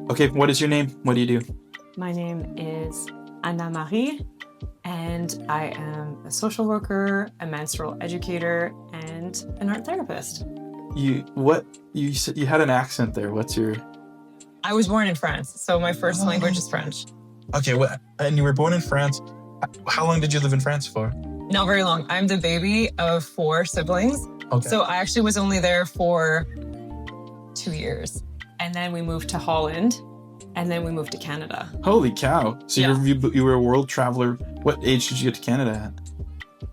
Okay, what is your name? What do you do? My name is Hanna Marie, and I am a social worker, a menstrual educator, and an art therapist. You said you had an accent there. What's your? I was born in France, so my first language is French. Okay, and you were born in France. How long did you live in France for? Not very long. I'm the baby of 4 siblings. Okay. So I actually was only there for 2 years. And then we moved to Holland, and then we moved to Canada. Holy cow! So Yeah. you were a world traveler. What age did you get to Canada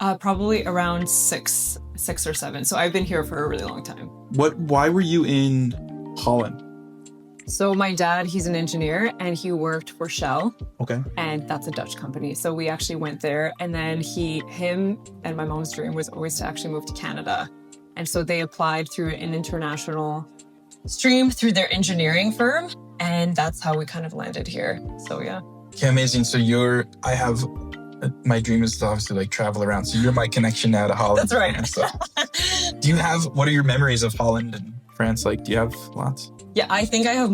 at? Probably around 6 or 7. So I've been here for a really long time. Why were you in Holland? So my dad, he's an engineer, and he worked for Shell. Okay. And that's a Dutch company. So we actually went there, and then him and my mom's dream was always to actually move to Canada. And so they applied through an international stream through their engineering firm, and that's how we kind of landed here. So yeah. Okay, amazing. So my dream is to obviously like travel around. So you're my connection now to Holland. That's right. And stuff. What are your memories of Holland and France like? Do you have lots? Yeah, I think I have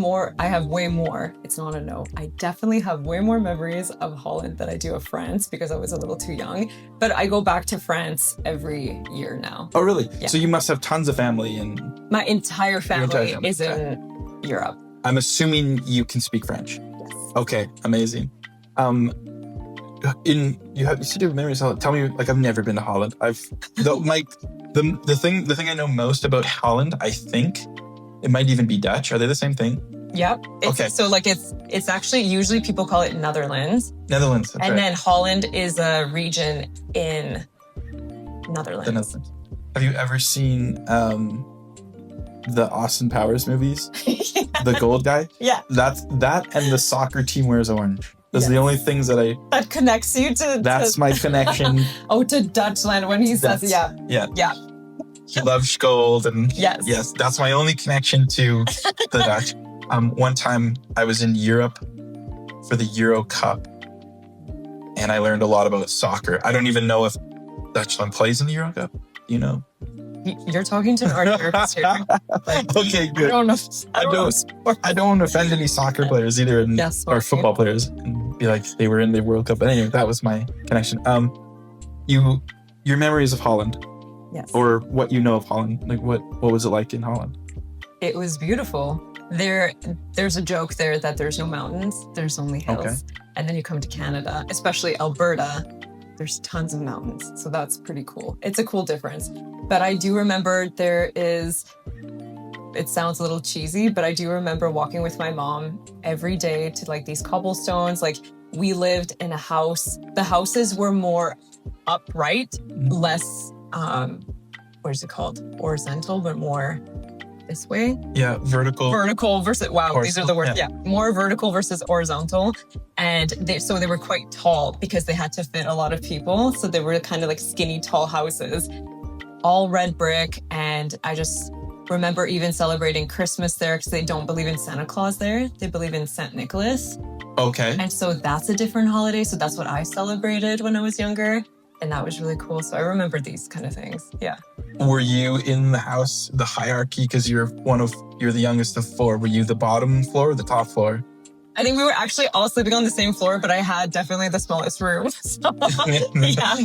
way more. It's not a no. I definitely have way more memories of Holland than I do of France because I was a little too young. But I go back to France every year now. Oh, really? Yeah. So you must have tons of family in... My entire family is okay. in Europe. I'm assuming you can speak French. Yes. Okay, amazing. You said you have memories of Holland. Tell me, like, I've never been to Holland. The thing I know most about Holland, I think, it might even be Dutch. Are they the same thing? Yep. Okay. So like it's actually, usually people call it Netherlands. Netherlands. That's and right. then Holland is a region in Netherlands. The Netherlands. Have you ever seen the Austin Powers movies? Yeah. The gold guy? Yeah. That and the soccer team wears orange. Those are the only things that connects you to... That's my connection. Oh, to Dutchland when he says, yeah. Yeah. He loves gold and yes, that's my only connection to the Dutch. One time I was in Europe for the Euro Cup and I learned a lot about soccer. I don't even know if Dutchland plays in the Euro Cup. You know? You're talking to an art therapist here. Like, okay, good. I don't want to offend any soccer players either or football players and be like they were in the World Cup. But anyway, that was my connection. Your memories of Holland. Yes. Or what you know of Holland. Like what was it like in Holland? It was beautiful. There's a joke there that there's no mountains, there's only hills. Okay. And then you come to Canada, especially Alberta, there's tons of mountains. So that's pretty cool. It's a cool difference. But I do remember it sounds a little cheesy, but I do remember walking with my mom every day to like these cobblestones. Like we lived in a house. The houses were more upright, less, what is it called? Horizontal, but more this way. Yeah, vertical. Vertical versus, wow, these are the words. Yeah. More vertical versus horizontal. And they were quite tall because they had to fit a lot of people. So they were kind of like skinny, tall houses, all red brick. And I just remember even celebrating Christmas there because they don't believe in Santa Claus there. They believe in Saint Nicholas. Okay. And so that's a different holiday. So that's what I celebrated when I was younger. And that was really cool. So I remember these kind of things. Yeah. Were you in the house, the hierarchy, because you're the youngest of 4? Were you the bottom floor or the top floor? I think we were actually all sleeping on the same floor, but I had definitely the smallest room. So, yeah.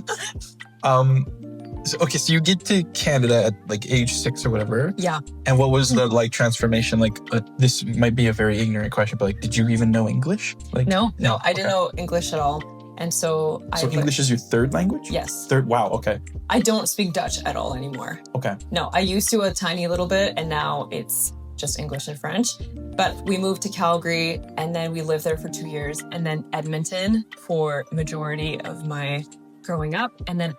So you get to Canada at like age 6 or whatever. Yeah. And what was the like transformation? Like this might be a very ignorant question, but like, did you even know English? Like No, I didn't know English at all. And so English is your 3rd language? Yes. 3rd? Wow. Okay. I don't speak Dutch at all anymore. Okay. No, I used to a tiny little bit, and now it's just English and French. But we moved to Calgary, and then we lived there for 2 years, and then Edmonton for majority of my growing up. And then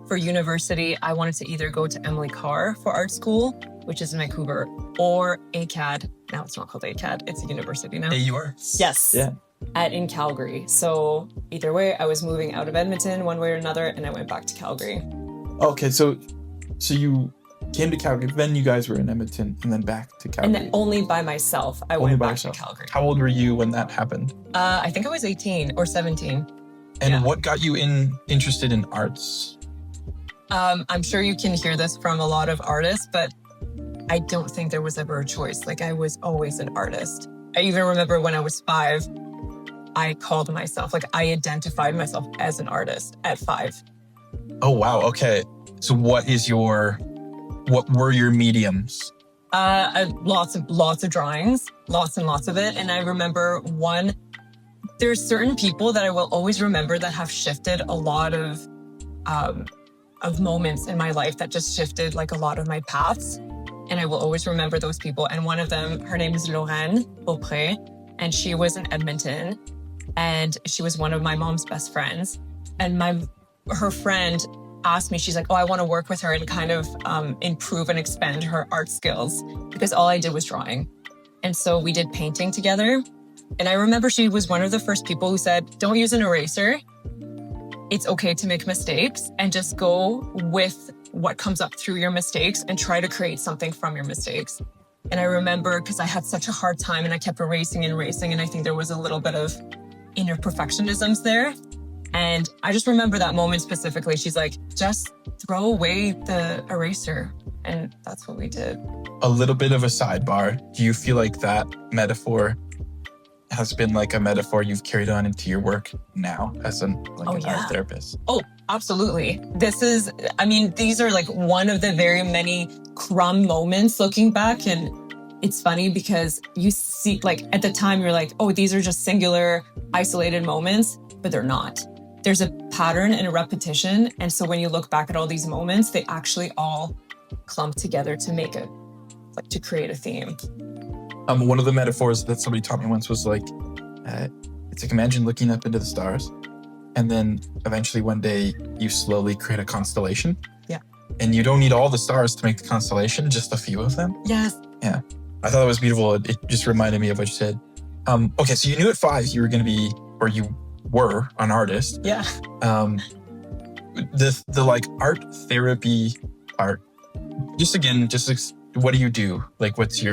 for university, I wanted to either go to Emily Carr for art school, which is in Vancouver, or ACAD. Now it's not called ACAD. It's a university now. AUR? Yes. Yeah. In Calgary. So either way, I was moving out of Edmonton one way or another, and I went back to Calgary. Okay, so you came to Calgary, then you guys were in Edmonton, and then back to Calgary. And then only by myself, I went back to Calgary. How old were you when that happened? I think I was 18 or 17. And what got you interested in arts? I'm sure you can hear this from a lot of artists, but I don't think there was ever a choice. Like I was always an artist. I even remember when I was 5, I called myself, like I identified myself as an artist at 5. Oh, wow. Okay. So what were your mediums? Lots of drawings, lots and lots of it. And I remember there's certain people that I will always remember that have shifted a lot of moments in my life that just shifted like a lot of my paths. And I will always remember those people. And one of them, her name is Lorraine Beaupré, and she was in Edmonton, and she was one of my mom's best friends. And her friend asked me, she's like, oh, I want to work with her and kind of improve and expand her art skills, because all I did was drawing. And so we did painting together. And I remember she was one of the first people who said, don't use an eraser. It's okay to make mistakes, and just go with what comes up through your mistakes and try to create something from your mistakes. And I remember, because I had such a hard time and I kept erasing and erasing, and I think there was a little bit of inner perfectionisms there. And I just remember that moment specifically. She's like, just throw away the eraser. And that's what we did. A little bit of a sidebar. Do you feel like that metaphor has been like a metaphor you've carried on into your work now as an art therapist? Oh, absolutely. These are like one of the very many crumb moments looking back. And it's funny because you see, like at the time you're like, oh, these are just singular, isolated moments, but they're not. There's a pattern and a repetition. And so when you look back at all these moments, they actually all clump together to create a theme. One of the metaphors that somebody taught me once was like, it's like, imagine looking up into the stars, and then eventually one day you slowly create a constellation. Yeah. And you don't need all the stars to make the constellation, just a few of them. Yes. Yeah. I thought it was beautiful. It just reminded me of what you said. Okay, so you knew at 5 you were going to be, or you were an artist. Yeah. The like art therapy part, what do you do? Like, what's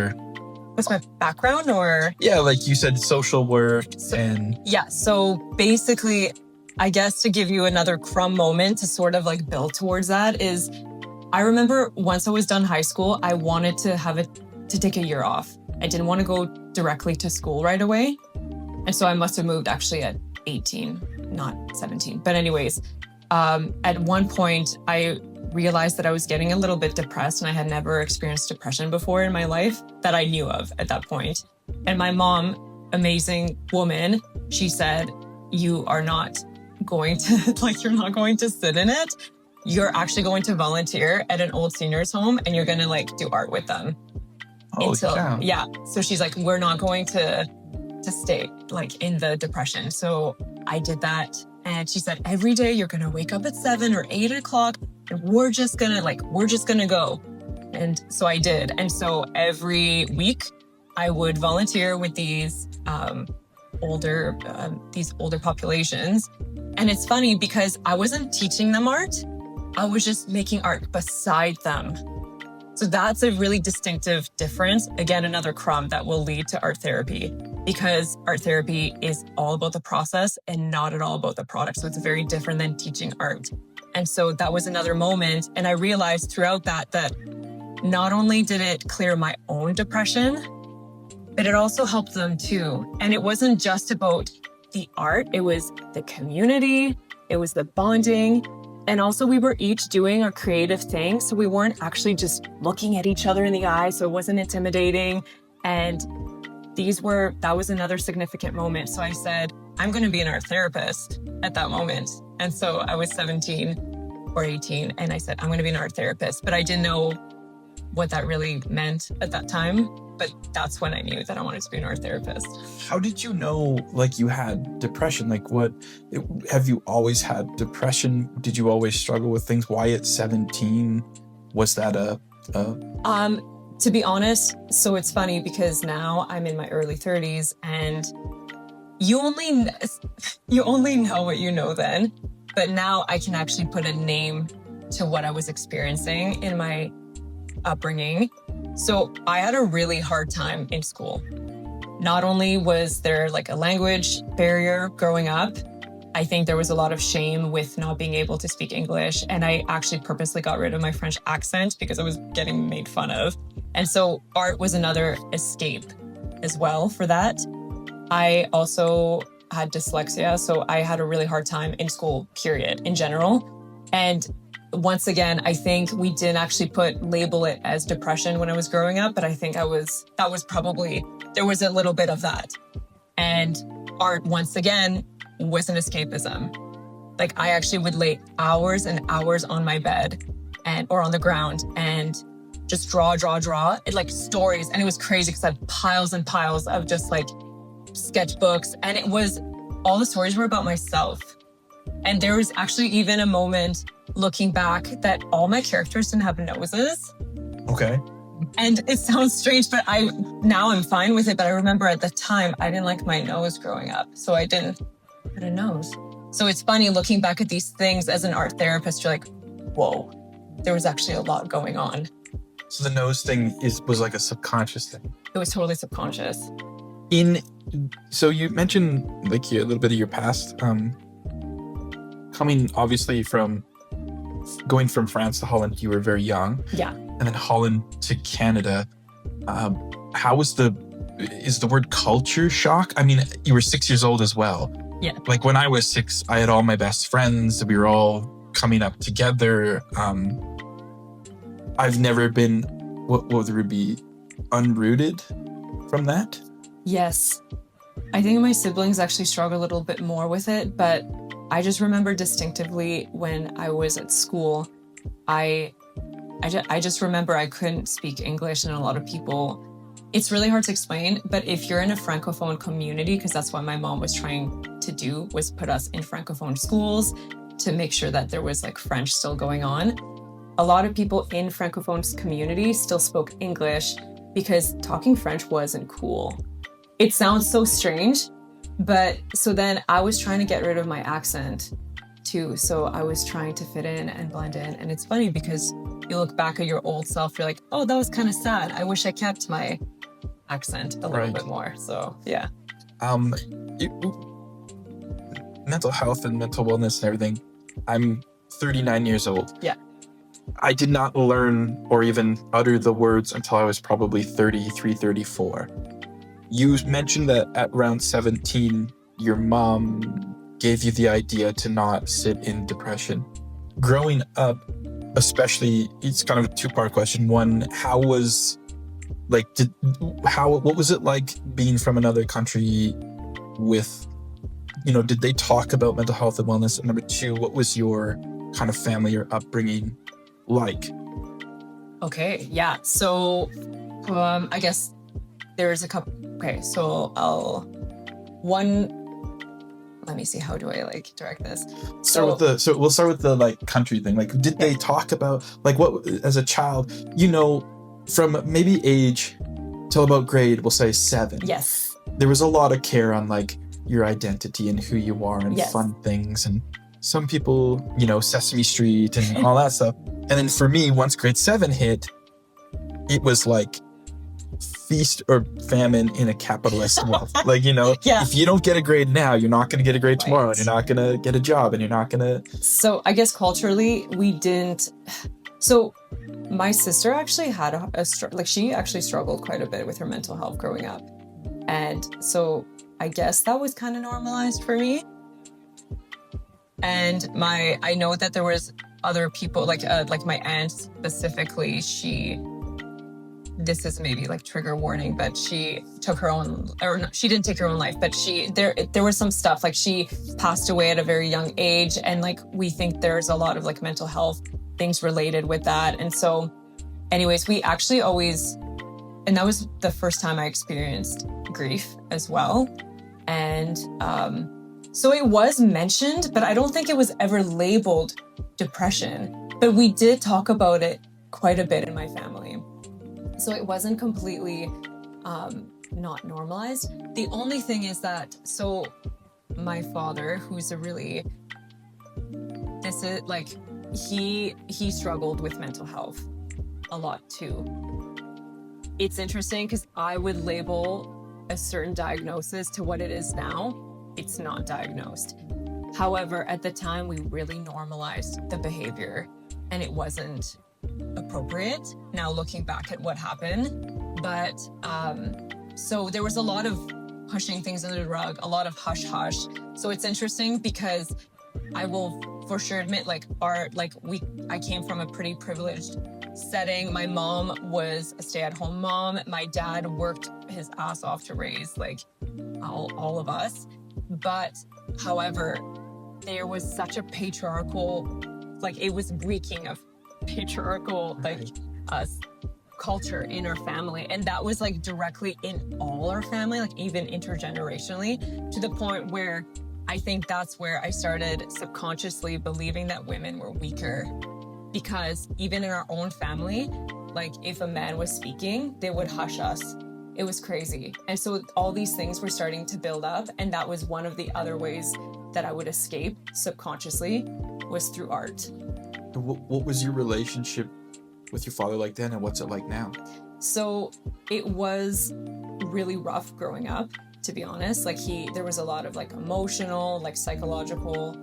my background, or? Yeah, like you said, social work and... Yeah, so basically, I guess to give you another crumb moment to sort of like build towards that is, I remember once I was done high school, I wanted to take a year off. I didn't want to go directly to school right away. And so I must have moved actually at 18, not 17. But anyways, at one point, I realized that I was getting a little bit depressed, and I had never experienced depression before in my life that I knew of at that point. And my mom, amazing woman, she said, you are not going to, you're not going to sit in it. You're actually going to volunteer at an old seniors home, and you're going to do art with them. Yeah. So she's like, we're not going to stay in the depression. So I did that. And she said, every day you're going to wake up at 7 or 8 o'clock, and we're just going to go. And so I did. And so every week I would volunteer with these older populations. And it's funny because I wasn't teaching them art. I was just making art beside them. So that's a really distinctive difference. Again, another crumb that will lead to art therapy, because art therapy is all about the process and not at all about the product. So it's very different than teaching art. And so that was another moment. And I realized throughout that not only did it clear my own depression, but it also helped them too. And it wasn't just about the art. It was the community. It was the bonding. And also we were each doing our creative thing. So we weren't actually just looking at each other in the eye. So it wasn't intimidating. And that was another significant moment. So I said, I'm going to be an art therapist at that moment. And so I was 17 or 18. And I said, I'm going to be an art therapist. But I didn't know what that really meant at that time. But that's when I knew that I wanted to be an art therapist. How did you know, you had depression? Have you always had depression? Did you always struggle with things? Why at 17? Was that to be honest, so it's funny because now I'm in my early 30s, and you only know what you know then. But now I can actually put a name to what I was experiencing in my upbringing. So I had a really hard time in school. Not only was there a language barrier growing up, I think there was a lot of shame with not being able to speak English. And I actually purposely got rid of my French accent because I was getting made fun of. And so art was another escape as well for that. I also had dyslexia, so I had a really hard time in school, period, in general. And once again, I think we didn't actually label it as depression when I was growing up, but I think there was a little bit of that. And art, once again, was an escapism. Like, I actually would lay hours and hours on my bed or on the ground and just draw, like stories. And it was crazy because I had piles and piles of just like sketchbooks. And all the stories were about myself. And there was actually even a moment looking back that all my characters didn't have noses. Okay. And it sounds strange, but now I'm fine with it. But I remember at the time, I didn't like my nose growing up. So I didn't put a nose. So it's funny looking back at these things as an art therapist, you're like, whoa, there was actually a lot going on. So the nose thing was like a subconscious thing. It was totally subconscious. So you mentioned like a little bit of your past, coming obviously going from France to Holland, you were very young. Yeah. And then Holland to Canada. How was is the word culture shock? I mean, you were 6 years old as well. Yeah. Like when I was 6, I had all my best friends. We were all coming up together. I've never been, what would it be, unrooted from that? Yes. I think my siblings actually struggle a little bit more with it, but I just remember distinctively when I was at school, I just remember I couldn't speak English, and a lot of people, it's really hard to explain, but if you're in a Francophone community, because that's what my mom was trying to do, was put us in Francophone schools to make sure that there was like French still going on. A lot of people in Francophone community still spoke English because talking French wasn't cool. It sounds so strange, but so then I was trying to get rid of my accent too. So I was trying to fit in and blend in. And it's funny because you look back at your old self, you're like, oh, that was kind of sad. I wish I kept my accent a little bit more. So yeah. Mental health and mental wellness and everything. I'm 39 years old. Yeah. I did not learn or even utter the words until I was probably 33, 34. You mentioned that at around 17, your mom gave you the idea to not sit in depression. Growing up, especially, it's kind of a two-part question. One, what was it like being from another country with, did they talk about mental health and wellness? And number two, what was your kind of family or upbringing like? Okay, yeah. So I guess there's a couple. Okay, so let me see, how do I direct this? So we'll start with the country thing. Did they talk about what, as a child, from maybe age till about grade, we'll say 7. Yes. There was a lot of care on your identity and who you are and yes. fun things. And some people, Sesame Street and all that stuff. And then for me, once grade 7 hit, it was feast or famine in a capitalist world. Yeah. If you don't get a grade now, you're not going to get a grade tomorrow, and you're not going to get a job, and you're not going to. So I guess culturally, we didn't. So my sister actually had she actually struggled quite a bit with her mental health growing up. And so I guess that was kind of normalized for me. And I know that there was other people, like my aunt specifically, this is maybe trigger warning, but she took her own, or no, she didn't take her own life, but there was some stuff, she passed away at a very young age. And we think there's a lot of mental health things related with that. And so anyways, we actually always, and that was the first time I experienced grief as well. And so it was mentioned, but I don't think it was ever labeled depression, but we did talk about it quite a bit in my family. So it wasn't completely not normalized. The only thing is that, so my father, who's he struggled with mental health a lot too. It's interesting because I would label a certain diagnosis to what it is now. It's not diagnosed. However, at the time, we really normalized the behavior and it wasn't appropriate now looking back at what happened. But So there was a lot of pushing things under the rug, a lot of hush hush. So it's interesting because I will for sure admit, I came from a pretty privileged setting. My mom was a stay-at-home mom. My dad worked his ass off to raise all of us. But however, there was such a patriarchal, it was reeking of patriarchal, culture in our family. And that was directly in all our family, even intergenerationally, to the point where I think that's where I started subconsciously believing that women were weaker. Because even in our own family, if a man was speaking, they would hush us. It was crazy. And so all these things were starting to build up. And that was one of the other ways that I would escape subconsciously, was through art. What was your relationship with your father like then, and what's it like now? So it was really rough growing up, to be honest. There was a lot of emotional, psychological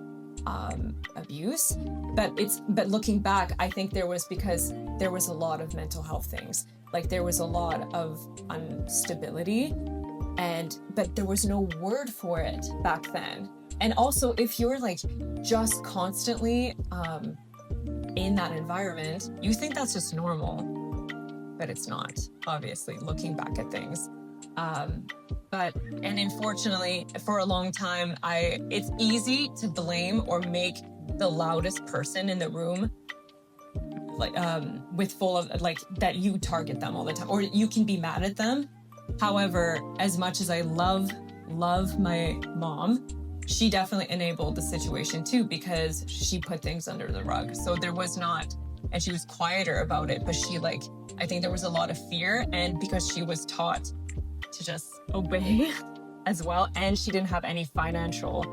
abuse. But looking back, I think because there was a lot of mental health things. There was a lot of instability, but there was no word for it back then. And also, if you're just constantly in that environment, you think that's just normal, but it's not, obviously, looking back at things. And unfortunately, for a long time, it's easy to blame or make the loudest person in the room with full of that you target them all the time, or you can be mad at them. However, as much as I love my mom, she definitely enabled the situation too, because she put things under the rug. So there was not, and she was quieter about it, but I think there was a lot of fear, and because she was taught to just obey as well, and she didn't have any financial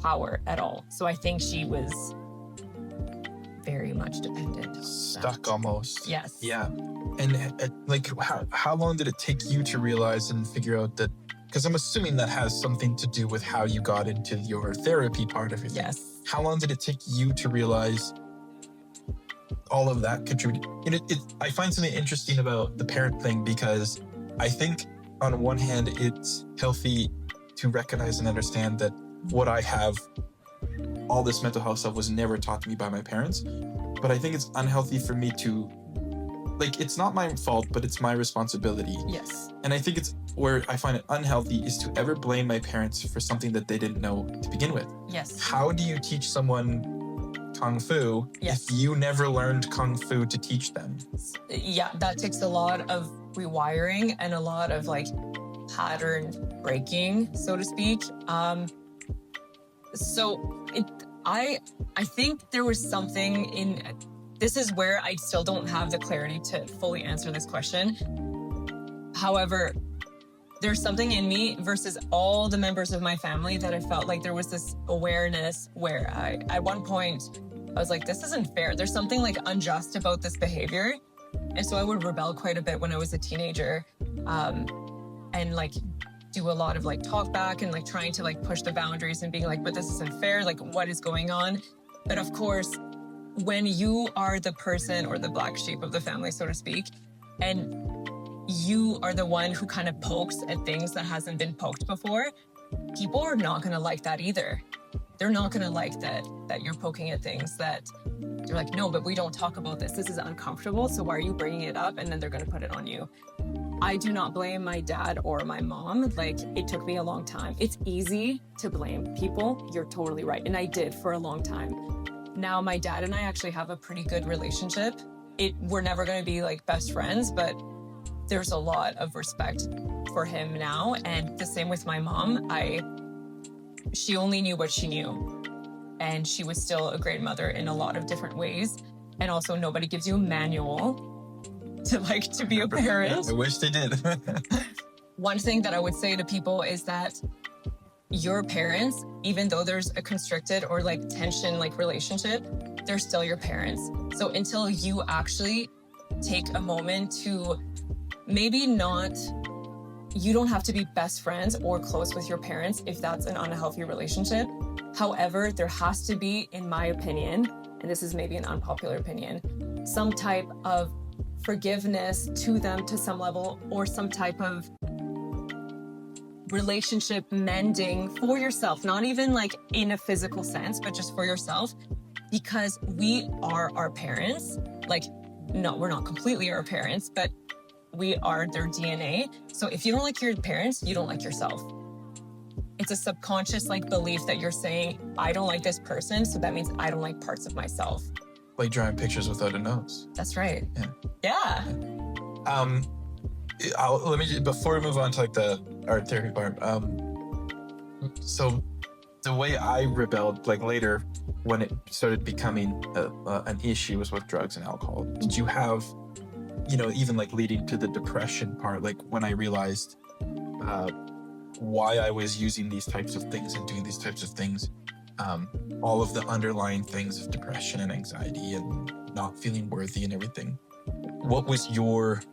power at all. So I think she was very much dependent. Stuck almost. Yes. Yeah. And how long did it take you to realize and figure out that? Because I'm assuming that has something to do with how you got into your therapy part of it. Yes. How long did it take you to realize all of that contributed? I find something interesting about the parent thing, because I think on one hand, it's healthy to recognize and understand that what I have, all this mental health stuff, was never taught to me by my parents. But I think it's unhealthy for me to, it's not my fault, but it's my responsibility. Yes. And I think it's where I find it unhealthy is to ever blame my parents for something that they didn't know to begin with. Yes. How do you teach someone Kung Fu Yes. if you never learned Kung Fu to teach them? Yeah, that takes a lot of rewiring and a lot of pattern breaking, so to speak. I think there was something in, this is where I still don't have the clarity to fully answer this question. However, there's something in me versus all the members of my family that I felt there was this awareness where at one point, I was this isn't fair. There's something unjust about this behavior. And so I would rebel quite a bit when I was a teenager, and do a lot of talk back and trying to push the boundaries and being but this isn't fair. What is going on? But of course, when you are the person or the black sheep of the family, so to speak, and you are the one who kind of pokes at things that hasn't been poked before, people are not going to like that either. They're not going to like that you're poking at things that they're no, but we don't talk about this. This is uncomfortable. So why are you bringing it up? And then they're going to put it on you. I do not blame my dad or my mom. It took me a long time. It's easy to blame people. You're totally right. And I did for a long time. Now my dad and I actually have a pretty good relationship. We're never going to be best friends, but there's a lot of respect for him now. And the same with my mom. She only knew what she knew. And she was still a great mother in a lot of different ways. And also, nobody gives you a manual to be a parent. I wish they did. One thing that I would say to people is that your parents, even though there's a constricted or tension relationship, they're still your parents. So until you actually take a moment to maybe not, you don't have to be best friends or close with your parents if that's an unhealthy relationship. However, there has to be, in my opinion, and this is maybe an unpopular opinion, some type of forgiveness to them to some level, or some type of relationship mending for yourself, not even like in a physical sense, but just for yourself, because we are our parents. Like, no, we're not completely our parents, but we are their DNA. So if you don't like your parents, you don't like yourself. It's a subconscious like belief that you're saying, I don't like this person, so that means I don't like parts of myself. Like drawing pictures without a nose. That's right. Yeah. Let me, before we move on to like the art therapy part, so the way I rebelled, like later when it started becoming an issue, was with drugs and alcohol. Did you have, you know, even like leading to the depression part, like when I realized why I was using these types of things and doing these types of things, all of the underlying things of depression and anxiety and not feeling worthy and everything. What was your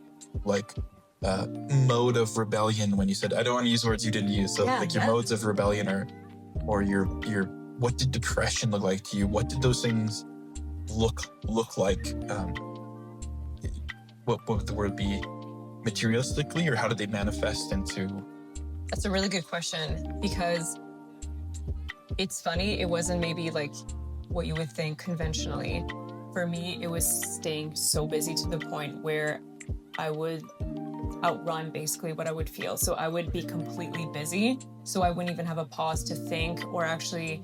like mode of rebellion when you said, I don't want to use words you didn't use, so like your modes of rebellion, or your what did depression look like to you? What did those things look like? What would the word be, materialistically, or how did they manifest into? That's a really good question, because it's funny, it wasn't maybe like what you would think conventionally. For me, it was staying so busy to the point where I would outrun basically what I would feel. So I would be completely busy, so I wouldn't even have a pause to think or actually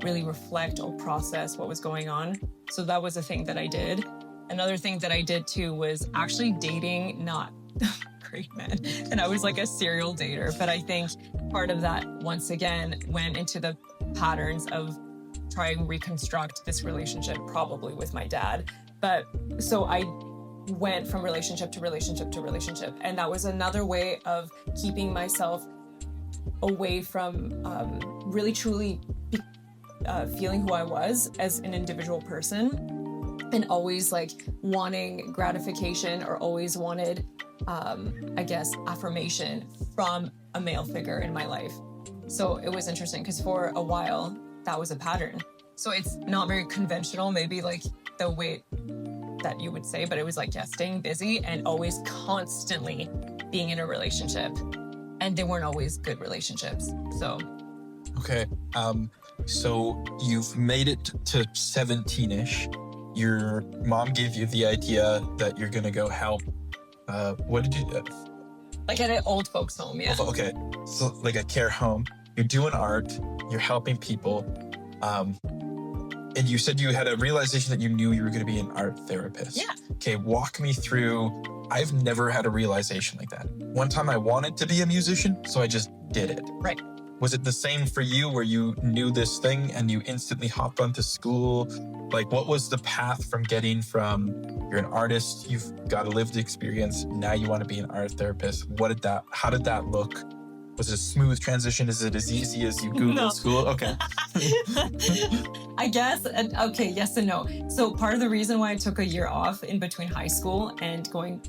really reflect or process what was going on. So that was a thing that I did. Another thing that I did too was actually dating not great men. And I was like a serial dater. But I think part of that, once again, went into the patterns of trying to reconstruct this relationship, probably with my dad. But so I went from relationship to relationship to relationship. And that was another way of keeping myself away from really truly feeling who I was as an individual person, and always like wanting gratification, or always wanted, I guess, affirmation from a male figure in my life. So it was interesting because for a while that was a pattern. So it's not very conventional, maybe like the way that you would say, but it was like, yeah, staying busy and always constantly being in a relationship. And they weren't always good relationships. So. Okay. So you've made it to 17-ish. Your mom gave you the idea that you're going to go help. What did you do? Like at an old folks home, yeah. Okay. So like a care home. You're doing art. You're helping people. And you said you had a realization that you knew you were going to be an art therapist. Yeah. Okay, walk me through. I've never had a realization like that. One time I wanted to be a musician, so I just did it. Right. Was it the same for you, where you knew this thing and you instantly hopped onto school? Like, what was the path from getting from you're an artist, you've got a lived experience, now you want to be an art therapist? How did that look? Was it a smooth transition? Is it as easy as you Google school? Okay. I guess, okay, yes and no. So part of the reason why I took a year off in between high school and going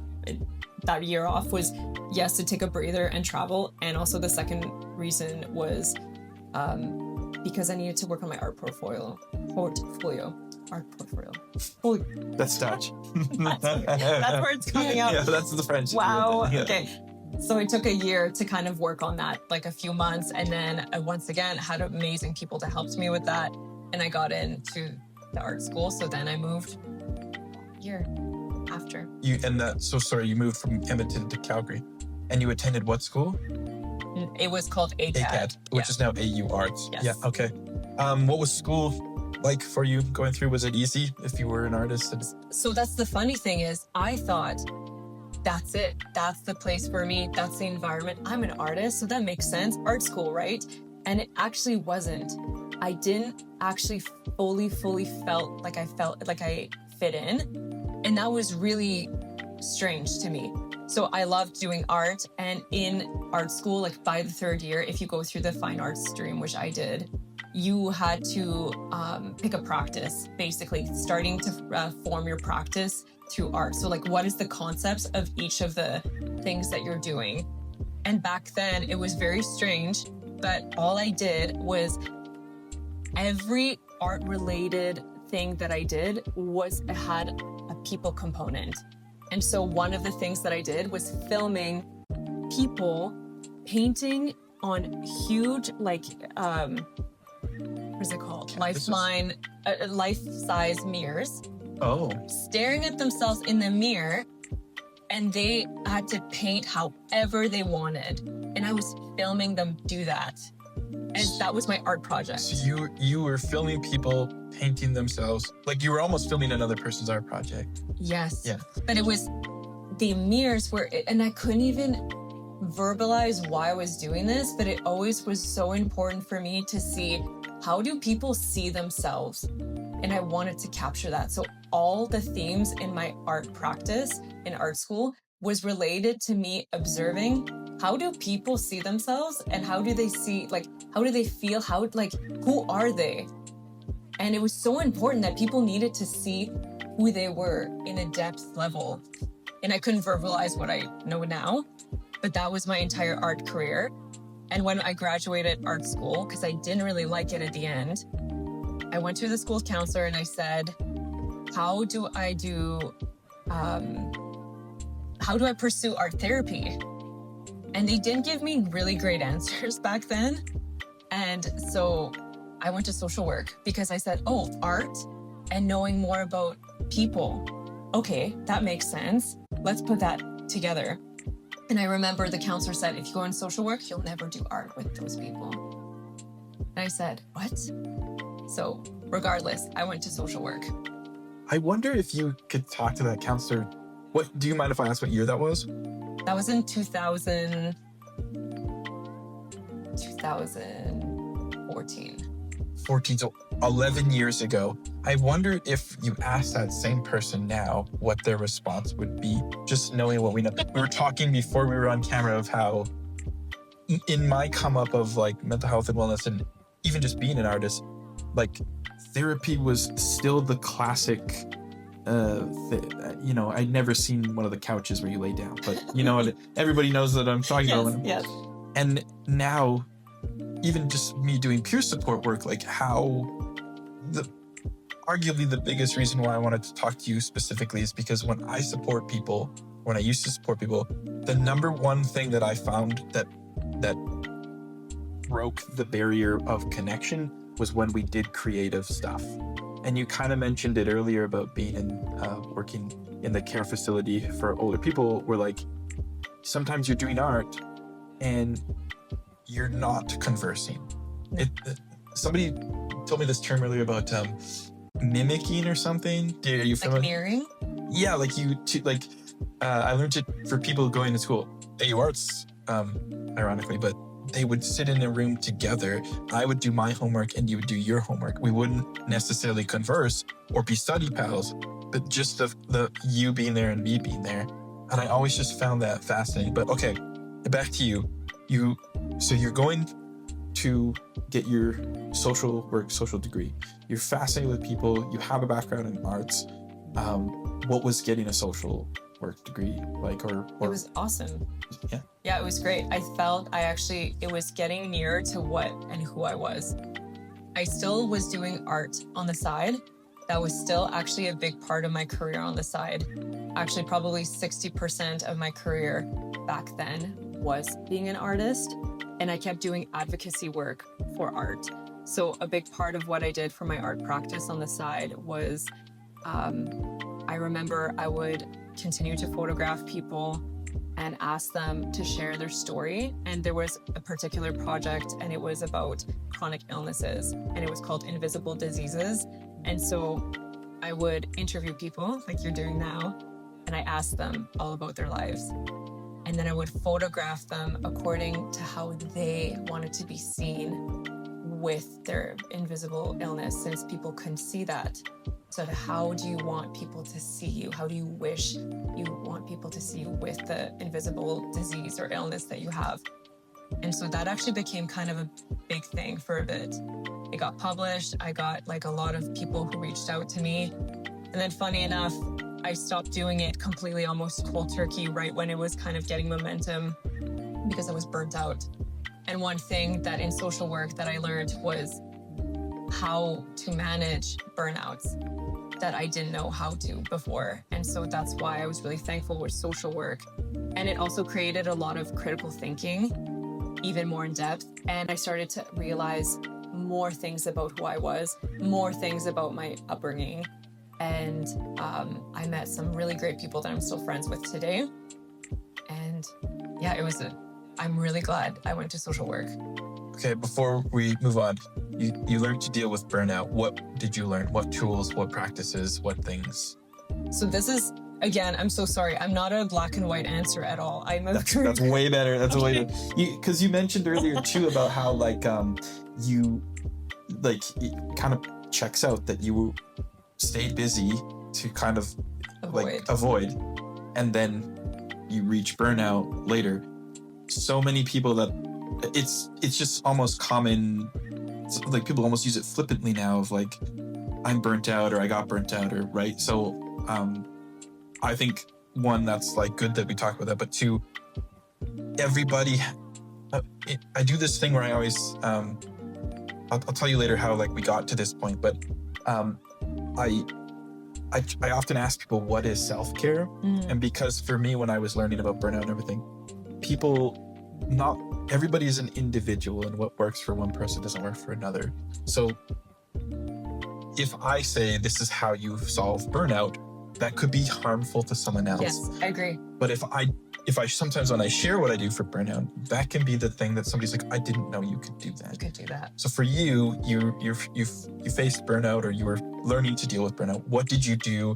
that year off was, yes, to take a breather and travel. And also the second reason was because I needed to work on my art portfolio. That's Dutch. That's where it's coming out. Yeah, that's the French. Wow. Yeah. Okay. So it took a year to kind of work on that, like a few months. And then once again, had amazing people to help me with that. And I got into the art school. So then I moved a year after. You moved from Edmonton to Calgary. And you attended what school? It was called ACAD. Which is now AU Arts. Yes. Yeah, okay. What was school like for you going through? Was it easy if you were an artist? So that's the funny thing is, I thought, that's it. That's the place for me. That's the environment. I'm an artist, so that makes sense. Art school, right? And it actually wasn't. I didn't actually fully felt like I fit in. And that was really strange to me. So I loved doing art. And in art school, like by the third year, if you go through the fine arts stream, which I did, you had to pick a practice, basically starting to form your practice through art. So like, what is the concepts of each of the things that you're doing? And back then it was very strange, but all I did was every art related thing that I did had a people component. And so one of the things that I did was filming people painting on huge, like, what is it called? Life-size mirrors. Oh. Staring at themselves in the mirror, and they had to paint however they wanted. And I was filming them do that. And that was my art project. So you were filming people painting themselves, like you were almost filming another person's art project. Yes. Yeah. But it was, the mirrors were, and I couldn't even verbalize why I was doing this, but it always was so important for me to see, how do people see themselves? And I wanted to capture that. So all the themes in my art practice in art school was related to me observing, how do people see themselves, and how do they see, like, how do they feel? How, like, who are they? And it was so important that people needed to see who they were in a depth level. And I couldn't verbalize what I know now, but that was my entire art career. And when I graduated art school, because I didn't really like it at the end, I went to the school counselor and I said, how do I pursue art therapy? And they didn't give me really great answers back then. And so I went to social work because I said, oh, art and knowing more about people. Okay, that makes sense. Let's put that together. And I remember the counselor said, if you go in social work, you'll never do art with those people. And I said, what? So regardless, I went to social work. I wonder if you could talk to that counselor. What, do you mind if I ask what year that was? That was in 2014. 14, so 11 years ago. I wonder if you asked that same person now what their response would be, just knowing what we know. We were talking before we were on camera of how in my come up of like mental health and wellness and even just being an artist, like Therapy was still the classic, you know, I'd never seen one of the couches where you lay down, but you know, everybody knows that I'm talking about. Yes. And now, even just me doing peer support work, like how arguably the biggest reason why I wanted to talk to you specifically is because when I support people, when I used to support people, the number one thing that I found that broke the barrier of connection was when we did creative stuff. And you kind of mentioned it earlier about being in working in the care facility for older people, where like sometimes you're doing art and you're not conversing. Somebody told me this term earlier about mimicking or something. Are you familiar? Like mirroring? Yeah, like I learned it for people going to school. AU Arts, ironically, but they would sit in a room together. I would do my homework and you would do your homework. We wouldn't necessarily converse or be study pals, but just the you being there and me being there. And I always just found that fascinating. But okay, back to you. So you're going to get your social degree. You're fascinated with people. You have a background in arts. What was getting a social work degree like? Or it was awesome. Yeah, it was great. I felt it was getting nearer to what and who I was. I still was doing art on the side. That was still actually a big part of my career on the side. Actually, probably 60% of my career back then was being an artist, and I kept doing advocacy work for art. So a big part of what I did for my art practice on the side was, I remember I would continue to photograph people and ask them to share their story. And there was a particular project, and it was about chronic illnesses, and it was called Invisible Diseases. And so I would interview people like you're doing now, and I asked them all about their lives. And then I would photograph them according to how they wanted to be seen with their invisible illness, since people couldn't see that. So how do you want people to see you? How do you wish you want people to see you with the invisible disease or illness that you have? And so that actually became kind of a big thing for a bit. It got published. I got like a lot of people who reached out to me. And then funny enough, I stopped doing it completely, almost cold turkey, right when it was kind of getting momentum, because I was burnt out. And one thing that in social work that I learned was how to manage burnouts that I didn't know how to before. And so that's why I was really thankful with social work. And it also created a lot of critical thinking even more in depth. And I started to realize more things about who I was, more things about my upbringing. And I met some really great people that I'm still friends with today. And yeah, I'm really glad I went to social work. Okay, before we move on, you learned to deal with burnout. What did you learn? What tools, what practices, what things? So this is, again, I'm so sorry. I'm not a black and white answer at all. That's way better. That's way better. Because you mentioned earlier too about how you it kind of checks out that you stay busy to kind of avoid, and then you reach burnout later. So many people that it's just almost common. Like people almost use it flippantly now of like, I'm burnt out or I got burnt out or right. So I think one, that's like good that we talk about that, but two, everybody, I do this thing where I always, I'll tell you later how like we got to this point, but I often ask people what is self-care, and because for me when I was learning about burnout and everything, not everybody is an individual, and what works for one person doesn't work for another. So if I say this is how you solve burnout, that could be harmful to someone else. Yes, I agree. But if I sometimes when I share what I do for burnout, that can be the thing that somebody's like, I didn't know you could do that. You could do that. So for you faced burnout, or you were learning to deal with burnout. What did you do?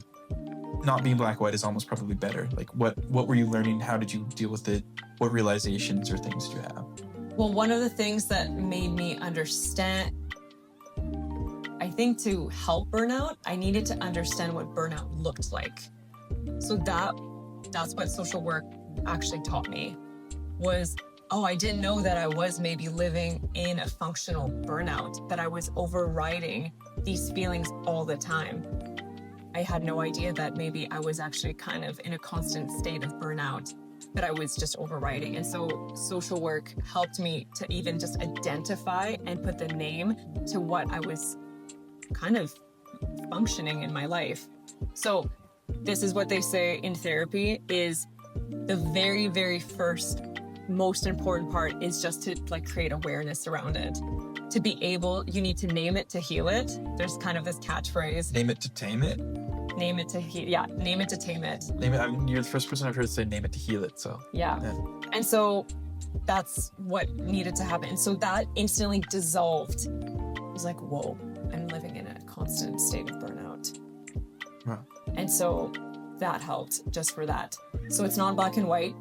Not being black white is almost probably better. Like what were you learning? How did you deal with it? What realizations or things did you have? Well, one of the things that made me understand, I think to help burnout, I needed to understand what burnout looked like. So that's what social work actually taught me was, I didn't know that I was maybe living in a functional burnout, that I was overriding these feelings all the time. I had no idea that maybe I was actually kind of in a constant state of burnout, that I was just overriding. And so social work helped me to even just identify and put the name to what I was kind of functioning in my life. So this is what they say in therapy is the very, very first most important part is just to create awareness around it. To be able, you need to name it to heal it. There's kind of this catchphrase. Name it to tame it? Name it to heal. Yeah, name it to tame it. Name it. You're the first person I've heard say name it to heal it. So yeah. And so that's what needed to happen. So that instantly dissolved. It was like, whoa, I'm living in a constant state of burnout. Wow. And so that helped just for that. So it's not black and white.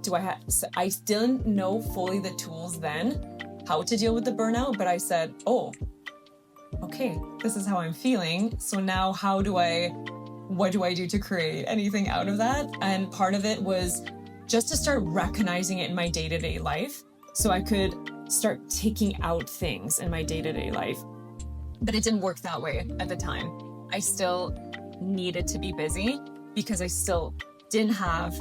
I didn't know fully the tools then, how to deal with the burnout, but I said, okay, this is how I'm feeling. So now what do I do to create anything out of that? And part of it was just to start recognizing it in my day-to-day life so I could start taking out things in my day-to-day life. But it didn't work that way at the time. I still needed to be busy because I still didn't have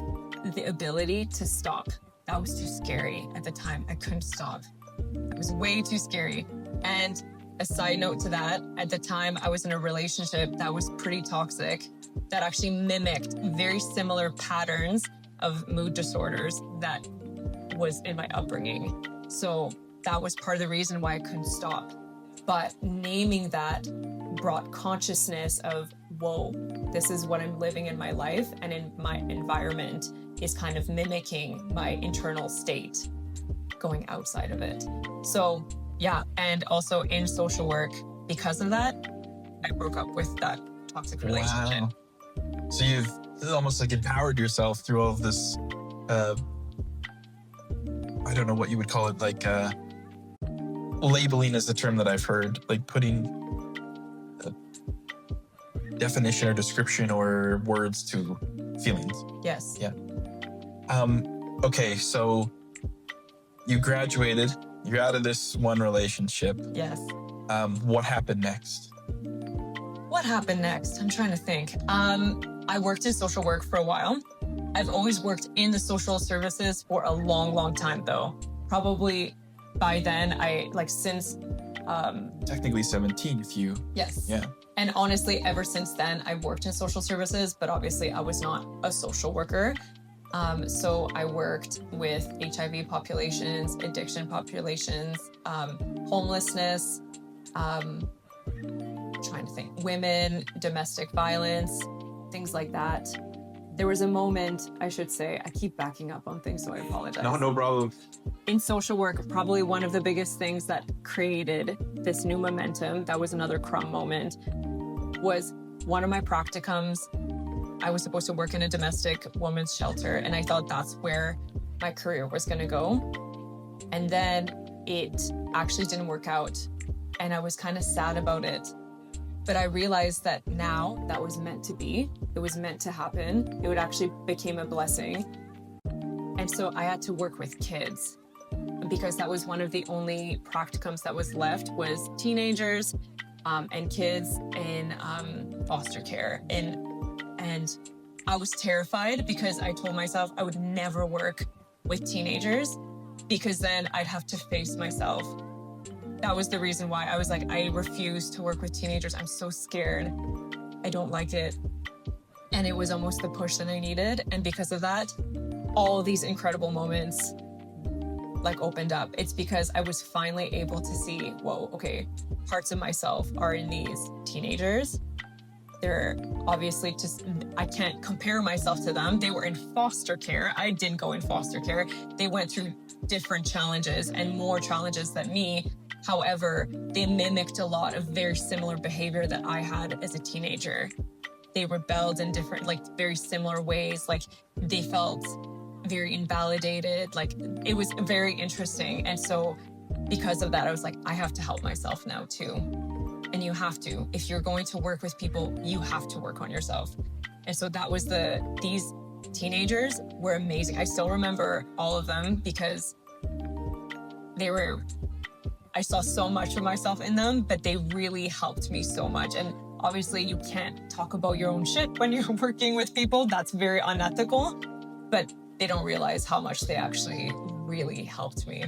the ability to stop. That was too scary at the time. I couldn't stop. It was way too scary. And a side note to that, at the time I was in a relationship that was pretty toxic, that actually mimicked very similar patterns of mood disorders that was in my upbringing. So that was part of the reason why I couldn't stop. But naming that brought consciousness of, whoa, this is what I'm living in my life, and in my environment is kind of mimicking my internal state, going outside of it. So yeah, and also in social work, because of that, I broke up with that toxic relationship. Wow. So you've almost like empowered yourself through all of this, I don't know what you would call it, like labeling is the term that I've heard, like putting a definition or description or words to feelings. Yes. Yeah. Okay, so you graduated, you're out of this one relationship. Yes. What happened next? What happened next? I'm trying to think. I worked in social work for a while. I've always worked in the social services for a long, long time though. Probably by then, since... Technically 17 if you... Yes. Yeah. And honestly, ever since then, I've worked in social services, but obviously I was not a social worker. So I worked with HIV populations, addiction populations, homelessness, trying to think, women, domestic violence, things like that. There was a moment, I should say, I keep backing up on things, so I apologize. No problem. In social work, probably one of the biggest things that created this new momentum, that was another crumb moment, was one of my practicums. I was supposed to work in a domestic women's shelter, and I thought that's where my career was going to go. And then it actually didn't work out, and I was kind of sad about it. But I realized that now that was meant to be. It was meant to happen. It would actually became a blessing. And so I had to work with kids because that was one of the only practicums that was left was teenagers and kids in foster care. And I was terrified because I told myself I would never work with teenagers because then I'd have to face myself. That was the reason why I was like, I refuse to work with teenagers. I'm so scared. I don't like it. And it was almost the push that I needed. And because of that, all these incredible moments like opened up. It's because I was finally able to see, whoa, okay, parts of myself are in these teenagers. They're obviously just, I can't compare myself to them. They were in foster care. I didn't go in foster care. They went through different challenges and more challenges than me. However, they mimicked a lot of very similar behavior that I had as a teenager. They rebelled in different, like very similar ways. Like they felt very invalidated. Like it was very interesting. And so because of that, I was like, I have to help myself now too. And you have to, if you're going to work with people, you have to work on yourself. And so that was these teenagers were amazing. I still remember all of them because I saw so much of myself in them, but they really helped me so much. And obviously you can't talk about your own shit when you're working with people. That's very unethical, but they don't realize how much they actually really helped me.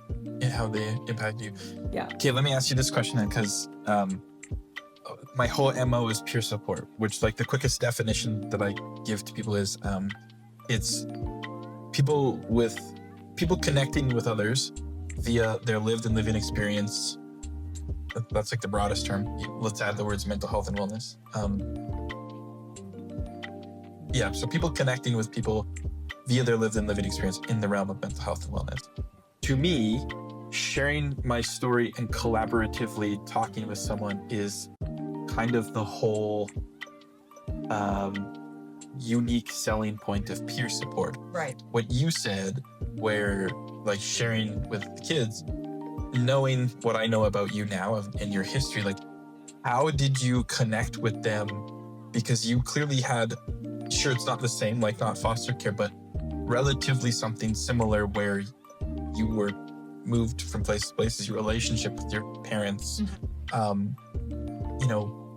And how they impact you. Yeah. Okay, let me ask you this question then, because my whole MO is peer support, which like the quickest definition that I give to people is it's people connecting with others via their lived and living experience. That's like the broadest term. Let's add the words mental health and wellness. So people connecting with people via their lived and living experience in the realm of mental health and wellness. To me, sharing my story and collaboratively talking with someone is kind of the whole unique selling point of peer support. Right. What you said, where like sharing with the kids, knowing what I know about you now and your history, like how did you connect with them? Because you clearly had, sure, it's not the same, like not foster care, but relatively something similar where you were moved from place to place, your relationship with your parents,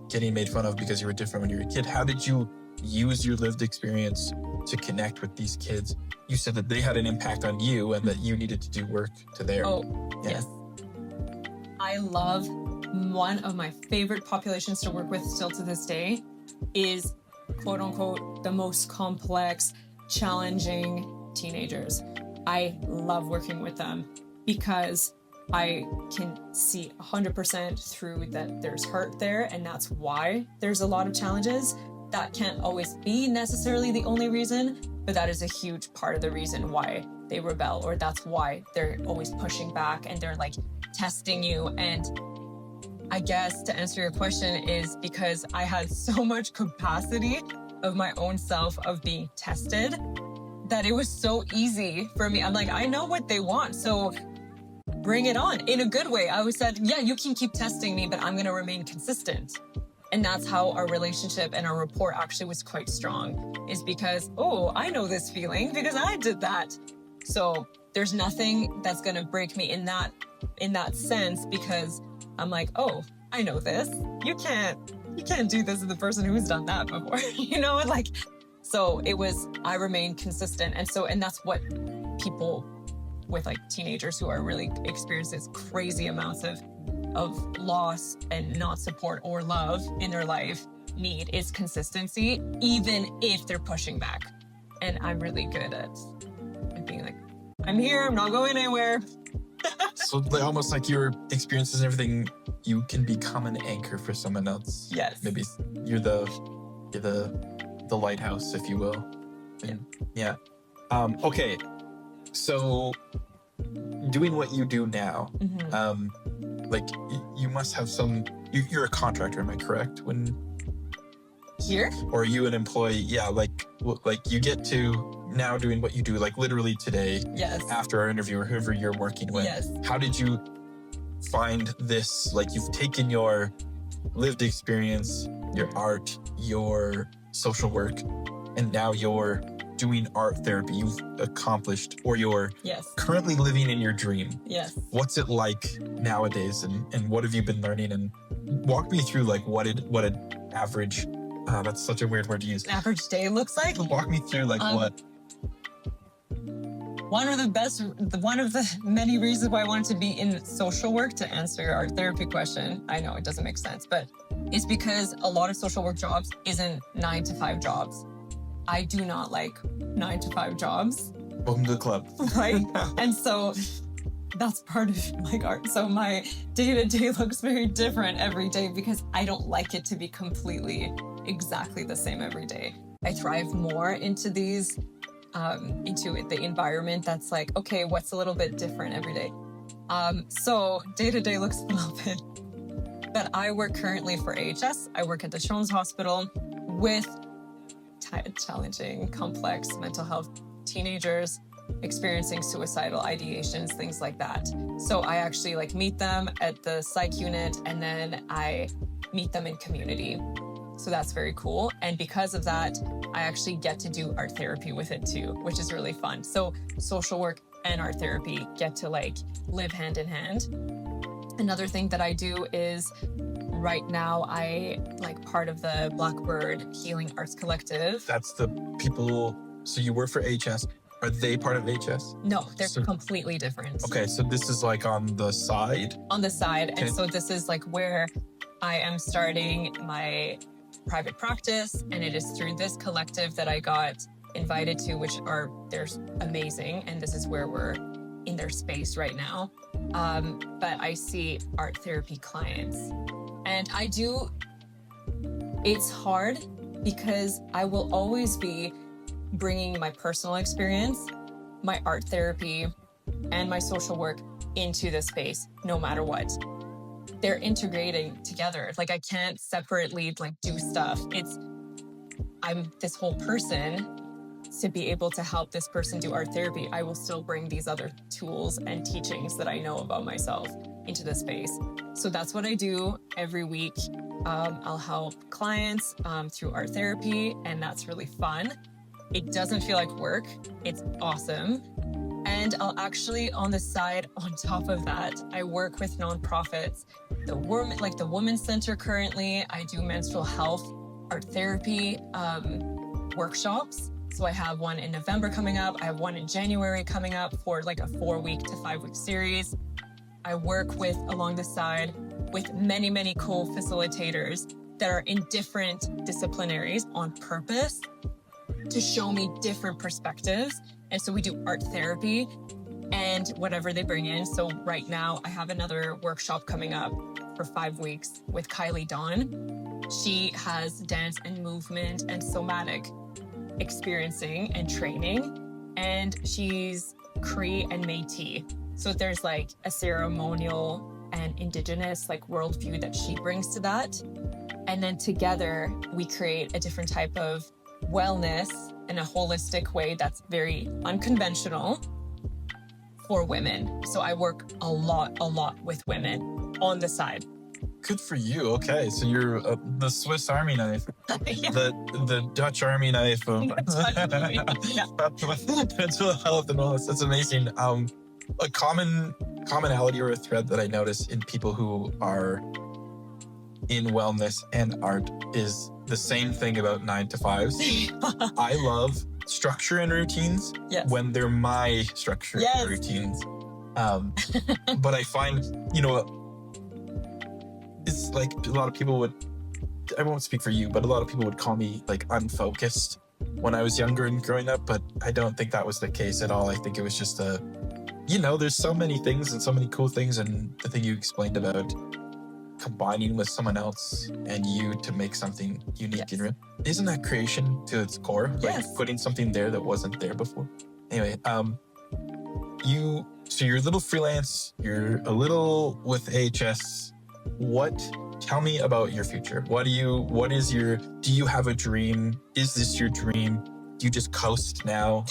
getting made fun of because you were different when you were a kid. How did you use your lived experience to connect with these kids? You said that they had an impact on you and that you needed to do work to their. Yes. I love one of my favorite populations to work with still to this day is quote unquote the most complex, challenging teenagers. I love working with them because I can see 100% through that there's hurt there, and that's why there's a lot of challenges. That can't always be necessarily the only reason, but that is a huge part of the reason why they rebel, or that's why they're always pushing back and they're like testing you. And I guess to answer your question is because I had so much capacity of my own self of being tested that it was so easy for me. I'm like, I know what they want, so bring it on in a good way. I always said, yeah, you can keep testing me, but I'm going to remain consistent. And that's how our relationship and our rapport actually was quite strong, is because, oh, I know this feeling because I did that. So there's nothing that's going to break me in that sense, because I'm like, oh, I know this. You can't do this to the person who's done that before, so it was, I remained consistent. And that's what people with like teenagers who are really experiencing crazy amounts of loss and not support or love in their life need, is consistency, even if they're pushing back. And I'm really good at being like, I'm here, I'm not going anywhere. So almost like your experiences and everything, you can become an anchor for someone else. Yes. Maybe you're the lighthouse, if you will. And, yeah. Okay. So doing what you do now, like you must have some. You're a contractor, am I correct? Here? Or are you an employee? Yeah, like you get to now doing what you do, like literally today. Yes. After our interview or whoever you're working with. Yes. How did you find this? Like you've taken your lived experience, your art, your social work, and now you're doing art therapy. You've accomplished, or you're currently living in your dream. Yes. What's it like nowadays, and what have you been learning? And walk me through like what an average. That's such a weird word to use. An average day looks like. Walk me through like what. One of the many reasons why I wanted to be in social work, to answer your art therapy question, I know it doesn't make sense, but it's because a lot of social work jobs isn't 9-to-5 jobs. I do not like 9-to-5 jobs. Welcome to the club. Right? And so that's part of my art. So my day-to-day looks very different every day because I don't like it to be completely exactly the same every day. I thrive more into these into the environment that's like, okay, what's a little bit different every day? So day-to-day looks a little bit, but I work currently for AHS. I work at the Shones Hospital with challenging, complex mental health teenagers experiencing suicidal ideations, things like that. So I actually like meet them at the psych unit and then I meet them in community. So that's very cool. And because of that, I actually get to do art therapy with it too, which is really fun. So social work and art therapy get to like live hand in hand. Another thing that I do is right now I like part of the Blackbird Healing Arts Collective. That's the people. So you work for HS. Are they part of HS? No, they're completely different. Okay, so this is like on the side? On the side. Okay. And so this is like where I am starting my private practice, and it is through this collective that I got invited to, they're amazing, and this is where we're in their space right now. But I see art therapy clients, and it's hard because I will always be bringing my personal experience, my art therapy, and my social work into the space, no matter what. They're integrating together. Like I can't separately like do stuff. I'm this whole person. To be able to help this person do art therapy, I will still bring these other tools and teachings that I know about myself into the space. So that's what I do every week. I'll help clients through art therapy, and that's really fun. It doesn't feel like work. It's awesome. And I'll actually, on the side, on top of that, I work with nonprofits. The Women's Center currently, I do menstrual health, art therapy workshops. So I have one in November coming up. I have one in January coming up for like a 4-week to 5-week series. I work along the side with many, many co-facilitators that are in different disciplinaries on purpose to show me different perspectives. And so we do art therapy and whatever they bring in. So right now I have another workshop coming up for 5 weeks with Kylie Dawn. She has dance and movement and somatic experiencing and training, and she's Cree and Métis. So there's like a ceremonial and indigenous like worldview that she brings to that. And then together we create a different type of wellness in a holistic way that's very unconventional for women. So I work a lot with women on the side. Good for you. Okay, so you're the Swiss Army knife, Yeah. the Dutch Army knife of mental health and wellness. That's amazing. A commonality or a thread that I notice in people who are in wellness and art is the same thing about 9-to-5s. I love structure and routines when they're my structure and routines. But I find, it's like a lot of people would, I won't speak for you, but a lot of people would call me like unfocused when I was younger and growing up, but I don't think that was the case at all. I think it was just there's so many things and so many cool things. And the thing you explained about combining with someone else and you to make something unique and real. Isn't that creation to its core? Like putting something there that wasn't there before. Anyway, so you're a little freelance, you're a little with AHS. Tell me about your future. Do you have a dream? Is this your dream? Do you just coast now?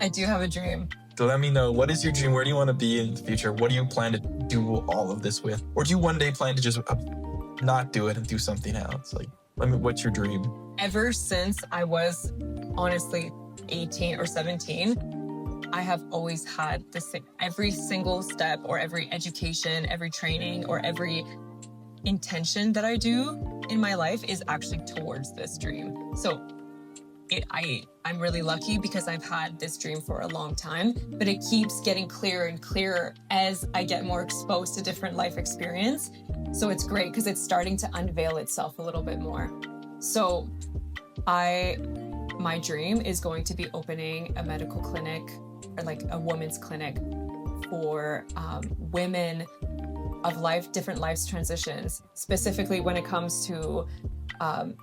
I do have a dream. So let me know, what is your dream? Where do you want to be in the future? What do you plan to do all of this with? Or do you one day plan to just not do it and do something else? Like, what's your dream? Ever since I was honestly 18 or 17, I have always had every single step or every education, every training, or every intention that I do in my life is actually towards this dream. So I'm really lucky because I've had this dream for a long time, but it keeps getting clearer and clearer as I get more exposed to different life experience. So it's great because it's starting to unveil itself a little bit more. So my dream is going to be opening a medical clinic, or like a women's clinic for women of different life transitions, specifically when it comes to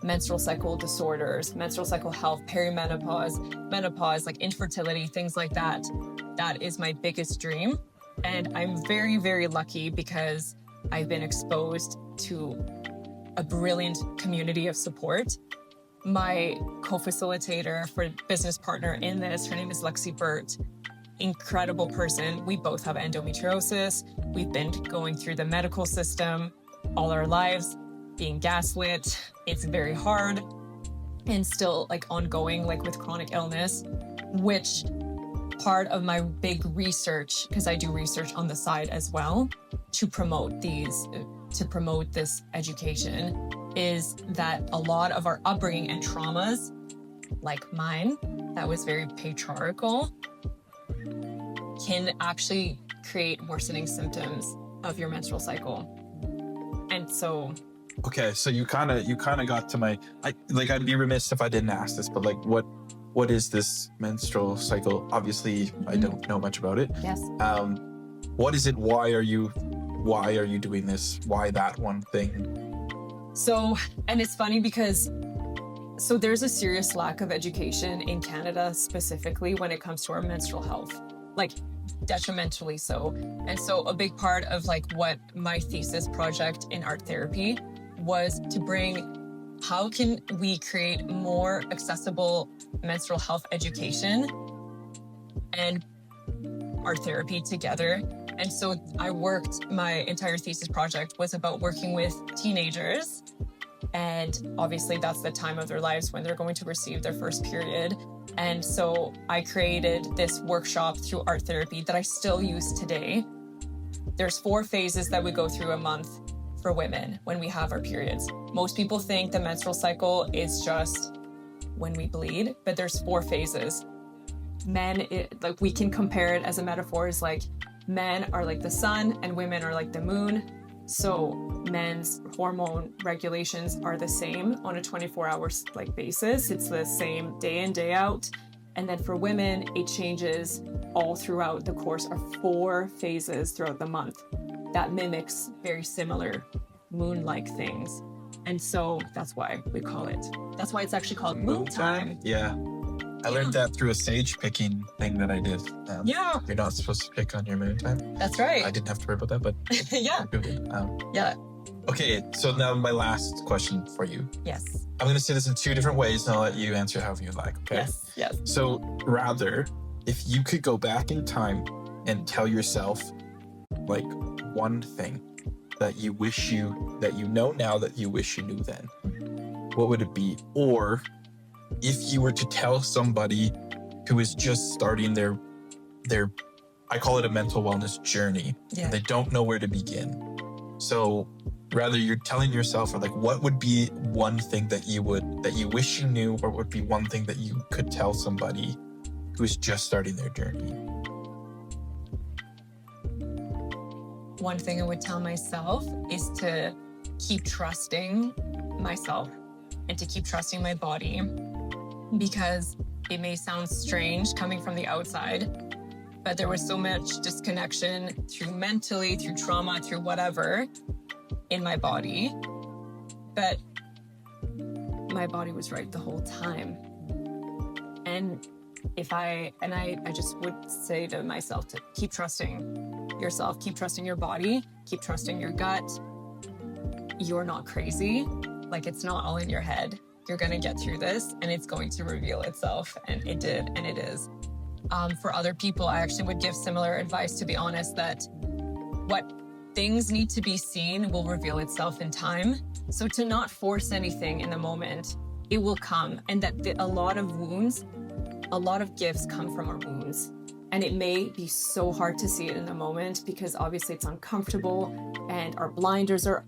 menstrual cycle disorders, menstrual cycle health, perimenopause, menopause, like infertility, things like that. That is my biggest dream. And I'm very, very lucky because I've been exposed to a brilliant community of support. My co-facilitator for business partner in this, her name is Lexi Burt. Incredible person. We both have endometriosis. We've been going through the medical system all our lives, being gaslit. It's very hard and still like ongoing, like with chronic illness, which part of my big research, because I do research on the side as well, to promote this education, is that a lot of our upbringing and traumas, like mine, that was very patriarchal, can actually create worsening symptoms of your menstrual cycle. And so... Okay, so you kind of got to I'd be remiss if I didn't ask this, but like, what is this menstrual cycle? Obviously, I don't know much about it. Yes. What is it? Why are you doing this? Why that one thing? So, and it's funny because there's a serious lack of education in Canada, specifically when it comes to our menstrual health, like detrimentally so. And so a big part of like what my thesis project in art therapy was to bring, how can we create more accessible menstrual health education and art therapy together. And so my entire thesis project was about working with teenagers. And obviously that's the time of their lives when they're going to receive their first period. And so I created this workshop through art therapy that I still use today. There's 4 phases that we go through a month for women when we have our periods. Most people think the menstrual cycle is just when we bleed, but there's 4 phases. Men, like we can compare it as a metaphor, is like men are like the sun and women are like the moon. So men's hormone regulations are the same on a 24-hour basis. It's the same day in, day out. And then for women, it changes all throughout the course of 4 phases throughout the month. That mimics very similar moon-like things. And so that's why it's actually called moon time. Yeah. I learned that through a sage picking thing that I did. Yeah. You're not supposed to pick on your moon time. That's right. I didn't have to worry about that, but yeah. Yeah. Okay, so now my last question for you. Yes. I'm going to say this in 2 different ways, and I'll let you answer however you like, okay? Yes. So rather, if you could go back in time and tell yourself, like, one thing that you know now that you wish you knew then, what would it be? Or if you were to tell somebody who is just starting their I call it a mental wellness journey. Yeah. They don't know where to begin. So rather, you're telling yourself, or like, what would be one thing that you wish you knew, or would be one thing that you could tell somebody who's just starting their journey? One thing I would tell myself is to keep trusting myself and to keep trusting my body because it may sound strange coming from the outside, but there was so much disconnection through mentally, through trauma, through whatever in my body. But my body was right the whole time. And I just would say to myself to keep trusting yourself, keep trusting your body, keep trusting your gut. You're not crazy. Like, it's not all in your head. You're going to get through this and it's going to reveal itself. And it did, and it is. For other people, I actually would give similar advice, to be honest, that what things need to be seen will reveal itself in time. So to not force anything in the moment, it will come. And that a lot of wounds, a lot of gifts come from our wounds. And it may be so hard to see it in the moment because obviously it's uncomfortable and our blinders are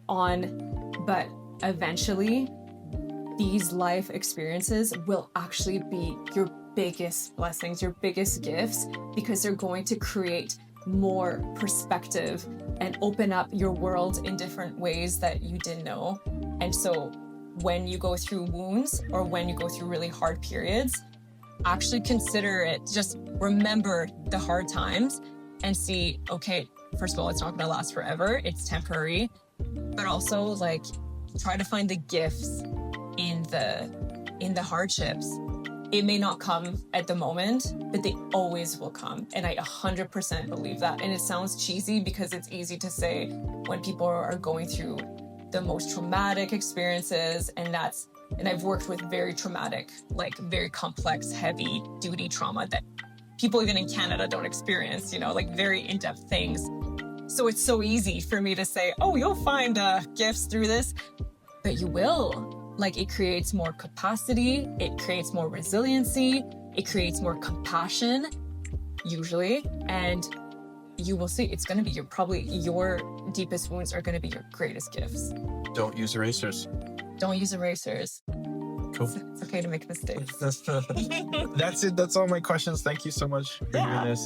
on. But eventually, these life experiences will actually be your biggest blessings, your biggest gifts, because they're going to create more perspective and open up your world in different ways that you didn't know. And so when you go through wounds or when you go through really hard periods, actually consider it. Just remember the hard times and see, okay, first of all, it's not going to last forever. It's temporary. But also, like, try to find the gifts in the hardships. It may not come at the moment, but they always will come. And I 100% believe that. And it sounds cheesy because it's easy to say when people are going through the most traumatic experiences. And I've worked with very traumatic, like very complex, heavy duty trauma that people even in Canada don't experience, like very in-depth things. So it's so easy for me to say, oh, you'll find gifts through this, but you will. Like, it creates more capacity, it creates more resiliency, it creates more compassion, usually, and you will see it's going to be your deepest wounds are going to be your greatest gifts. Don't use erasers. Don't use erasers. Cool. It's okay to make mistakes. That's it. That's all my questions. Thank you so much for doing this.